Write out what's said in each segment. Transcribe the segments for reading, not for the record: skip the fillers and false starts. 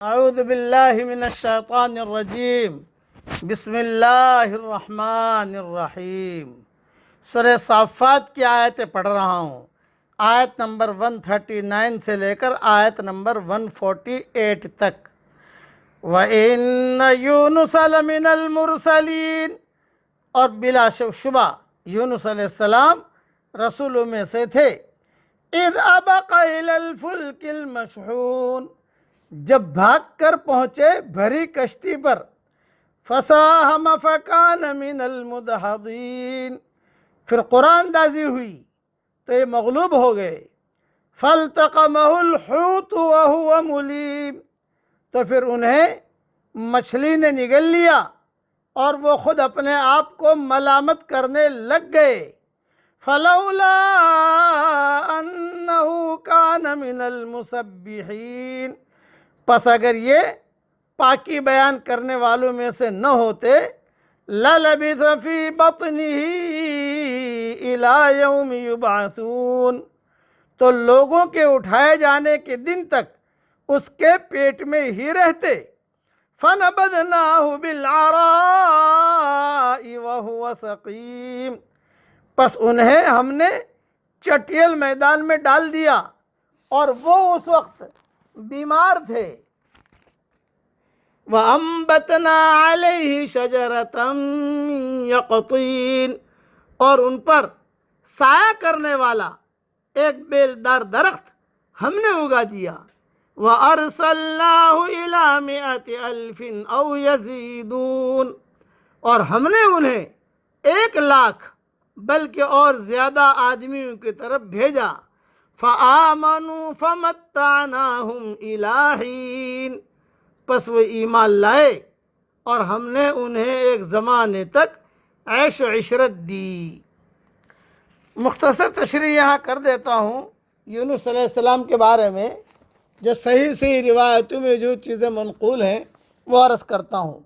اعوذ باللہ من الشیطان الرجیم بسم اللہ الرحمن الرحیم۔ سورہ صافات کی آیتیں پڑھ رہا ہوں، آیت نمبر 139 سے لے کر آیت نمبر 148 تک۔ وَإِنَّ يُونُسَ لَمِنَ الْمُرْسَلِينَ، اور بلا شبہ یونس علیہ السلام رسولوں میں سے تھے۔ اِذْ أَبَقَ إِلَى الْفُلْكِ الْمَشْحُونِ، جب بھاگ کر پہنچے بھری کشتی پر۔ فَسَاهَمَ فَكَانَ مِنَ الْمُدْحَضِينَ، پھر قرآن اندازی ہوئی تو یہ مغلوب ہو گئے۔ فَالْتَقَمَهُ الْحُوتُ وَهُوَ مُلِيمٌ، تو پھر انہیں مچھلی نے نگل لیا اور وہ خود اپنے آپ کو ملامت کرنے لگ گئے۔ فَلَوْلَا أَنَّهُ كَانَ مِنَ الْمُسَبِّحِينَ، پس اگر یہ پاکی بیان کرنے والوں میں سے نہ ہوتے، لَلَبِثَ فِي بَطْنِهِ إِلَى يَوْمِ يُبْعَثُونَ، تو لوگوں کے اٹھائے جانے کے دن تک اس کے پیٹ میں ہی رہتے۔ فَنَبَذْنَاهُ بِالْعَرَاءِ وَهُوَ سَقِيمٌ، پس انہیں ہم نے چٹیل میدان میں ڈال دیا اور وہ اس وقت بیمار تھے۔ وَأَنبَتْنَا عَلَيْهِ شَجَرَةً مِّن يَقْطِينٍ، اور ان پر سایہ کرنے والا ایک بیلدار درخت ہم نے اگا دیا۔ وَأَرْسَلْنَاهُ إِلَى 100,000 أَوْ يَزِيدُونَ، اور ہم نے انہیں 1,00,000 بلکہ اور زیادہ آدمیوں کی طرف بھیجا۔ فَآمَنُوا فَمَتَّعْنَاهُمْ إِلَى حِينٍ، پس وہ ایمان لائے اور ہم نے انہیں ایک زمانے تک عیش و عشرت دی۔ مختصر تشریح یہاں کر دیتا ہوں یونس علیہ السلام کے بارے میں، جو صحیح روایتوں میں جو چیزیں منقول ہیں وہ عرض کرتا ہوں۔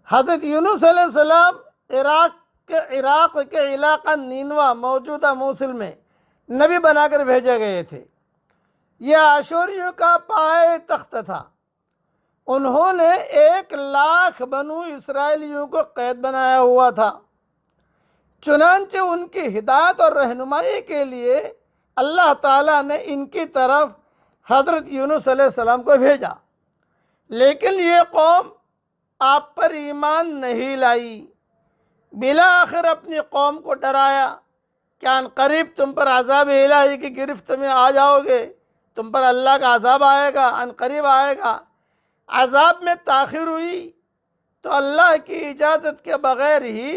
حضرت یونس علیہ السلام عراق کے علاقہ نینوا موجودہ موصل میں نبی بنا کر بھیجے گئے تھے۔ یہ آشوریوں کا پائے تخت تھا۔ انہوں نے 1,00,000 بنو اسرائیلیوں کو قید بنایا ہوا تھا۔ چنانچہ ان کی ہدایت اور رہنمائی کے لیے اللہ تعالیٰ نے ان کی طرف حضرت یونس علیہ السلام کو بھیجا، لیکن یہ قوم آپ پر ایمان نہیں لائی۔ بالآخر اپنی قوم کو ڈرایا کہ ان قریب تم پر عذاب الہی کی گرفت میں آ جاؤ گے، تم پر اللہ کا عذاب آئے گا، ان قریب آئے گا۔ عذاب میں تاخیر ہوئی تو اللہ کی اجازت کے بغیر ہی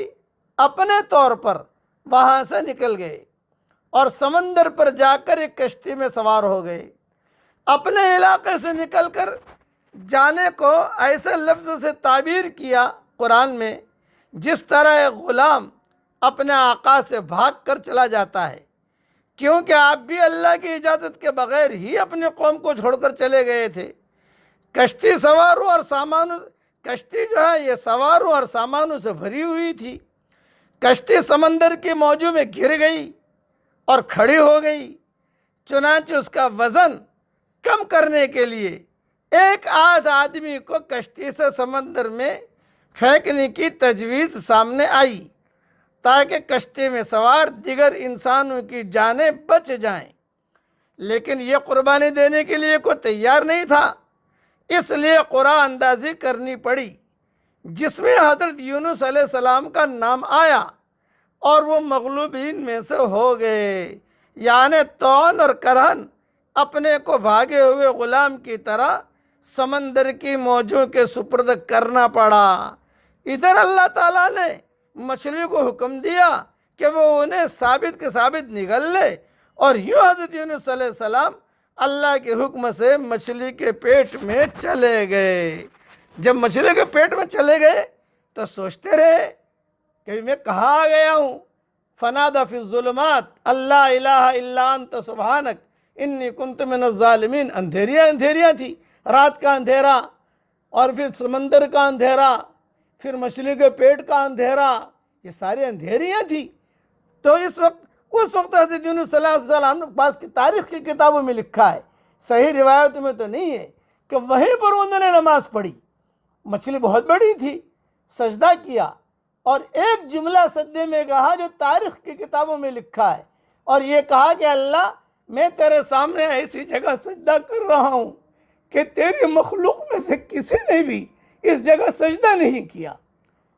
اپنے طور پر وہاں سے نکل گئے اور سمندر پر جا کر ایک کشتی میں سوار ہو گئے۔ اپنے علاقے سے نکل کر جانے کو ایسے لفظ سے تعبیر کیا قرآن میں جس طرح ایک غلام اپنے آقا سے بھاگ کر چلا جاتا ہے، کیونکہ آپ بھی اللہ کی اجازت کے بغیر ہی اپنی قوم کو چھوڑ کر چلے گئے تھے۔ کشتی سواروں اور سامانوں کشتی جو ہے یہ سواروں اور سامانوں سے بھری ہوئی تھی۔ کشتی سمندر کی موجوں میں گر گئی اور کھڑی ہو گئی۔ چنانچہ اس کا وزن کم کرنے کے لیے ایک آدھ آدمی کو کشتی سے سمندر میں پھینکنے کی تجویز سامنے آئی تاکہ کشتی میں سوار دیگر انسانوں کی جانیں بچ جائیں، لیکن یہ قربانی دینے کے لیے کوئی تیار نہیں تھا، اس لیے قرآن اندازی کرنی پڑی جس میں حضرت یونس علیہ السلام کا نام آیا اور وہ مغلوبین میں سے ہو گئے، یعنی طعن اور کرہن اپنے کو بھاگے ہوئے غلام کی طرح سمندر کی موجوں کے سپرد کرنا پڑا۔ ادھر اللہ تعالیٰ نے مچھلی کو حکم دیا کہ وہ انہیں ثابت کے ثابت نگل لے، اور یوں حضرت یونس علیہ السلام اللہ کے حکم سے مچھلی کے پیٹ میں چلے گئے۔ جب مچھلی کے پیٹ میں چلے گئے تو سوچتے رہے کہ میں کہاں آ گیا ہوں۔ فنادى في الظلمات اللہ الہ الا انت سبحانک انی کنت من الظالمین۔ اندھیریاں تھی، رات کا اندھیرا اور پھر سمندر کا اندھیرا، پھر مچھلی کے پیٹ کا اندھیرا، یہ ساری اندھیریاں تھی۔ تو اس وقت حضرت یونس صلی اللہ علیہ وسلم کے پاس کی تاریخ کی کتابوں میں لکھا ہے، صحیح روایتوں میں تو نہیں ہے کہ وہیں پر انہوں نے نماز پڑھی، مچھلی بہت بڑی تھی، سجدہ کیا اور ایک جملہ سجدے میں کہا جو تاریخ کی کتابوں میں لکھا ہے، اور یہ کہا کہ اللہ میں تیرے سامنے ایسی جگہ سجدہ کر رہا ہوں کہ تیری مخلوق میں سے کسی نے بھی اس جگہ سجدہ نہیں کیا۔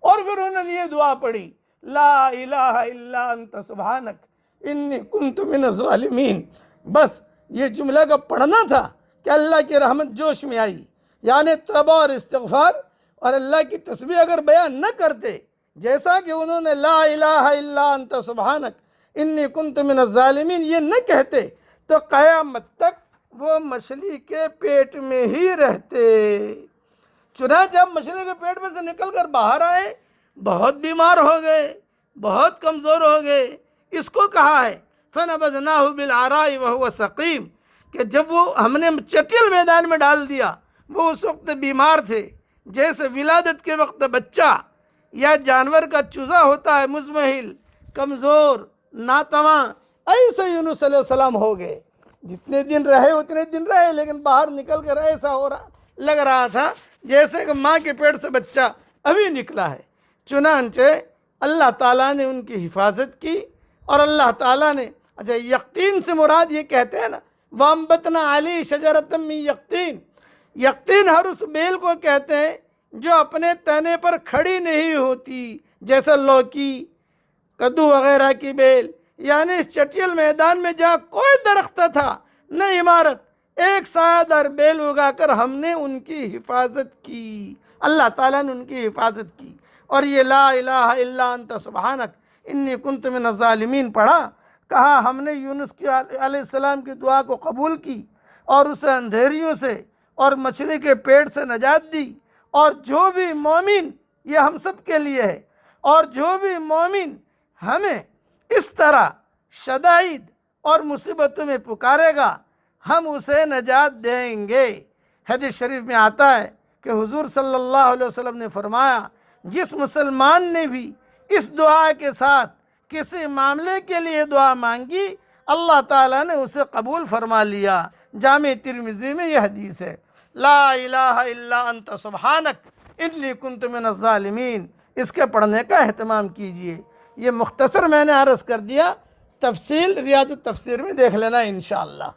اور پھر انہوں نے یہ دعا پڑھی، لا الہ الا انت سبحانک انی کنت من الظالمین۔ بس یہ جملہ کا پڑھنا تھا کہ اللہ کی رحمت جوش میں آئی، یعنی توبہ اور استغفار اور اللہ کی تسبیح اگر بیان نہ کرتے، جیسا کہ انہوں نے لا الہ الا انت سبحانک انی کنت من الظالمین یہ نہ کہتے، تو قیامت تک وہ مچھلی کے پیٹ میں ہی رہتے۔ چنانچہ جب مچھلی کے پیٹ میں سے نکل کر باہر آئے، بہت بیمار ہو گئے، بہت کمزور ہو گئے۔ اس کو کہا ہے فَنَبَذْنَاهُ بِالْعَرَاءِ وَهُوَ سَقِيمٌ، کہ جب وہ ہم نے چٹیل میدان میں ڈال دیا، وہ اس وقت بیمار تھے، جیسے ولادت کے وقت بچہ یا جانور کا چوزا ہوتا ہے، مزمحل، کمزور، ناتواں، ایسے یونس علیہ السلام ہو گئے۔ جتنے دن رہے اتنے دن رہے، لیکن باہر نکل کر ایسا ہو رہا لگ رہا تھا جیسے کہ ماں کے پیٹ سے بچہ ابھی نکلا ہے۔ چنانچہ اللہ تعالیٰ نے ان کی حفاظت کی، اور اللہ تعالیٰ نے اچھا یقطین سے مراد یہ کہتے ہیں نا وَأَنبَتْنَا عَلَيْهِ شَجَرَةً مِّن یقطین، یقطین ہر اس بیل کو کہتے ہیں جو اپنے تنے پر کھڑی نہیں ہوتی، جیسے لوکی، کدو وغیرہ کی بیل۔ یعنی اس چٹیل میدان میں جہاں کوئی درخت تھا نہ عمارت، ایک سایہ دار بیل اگا کر ہم نے ان کی حفاظت کی، اللہ تعالیٰ نے ان کی حفاظت کی۔ اور یہ لا الہ الا انت سبحانک انی کنت من الظالمین پڑھا، کہا ہم نے یونس علیہ السلام کی دعا کو قبول کی اور اسے اندھیریوں سے اور مچھلی کے پیٹ سے نجات دی، اور جو بھی مومن، یہ ہم سب کے لیے ہے، اور جو بھی مومن ہمیں اس طرح شدائد اور مصیبتوں میں پکارے گا ہم اسے نجات دیں گے۔ حدیث شریف میں آتا ہے کہ حضور صلی اللہ علیہ وسلم نے فرمایا، جس مسلمان نے بھی اس دعا کے ساتھ کسی معاملے کے لیے دعا مانگی، اللہ تعالیٰ نے اسے قبول فرما لیا۔ جامع ترمذی میں یہ حدیث ہے، لا الہ الا انت سبحانک انی کنت من الظالمین۔ اس کے پڑھنے کا اہتمام کیجئے۔ یہ مختصر میں نے عرض کر دیا، تفصیل ریاض التفسیر میں دیکھ لینا انشاءاللہ۔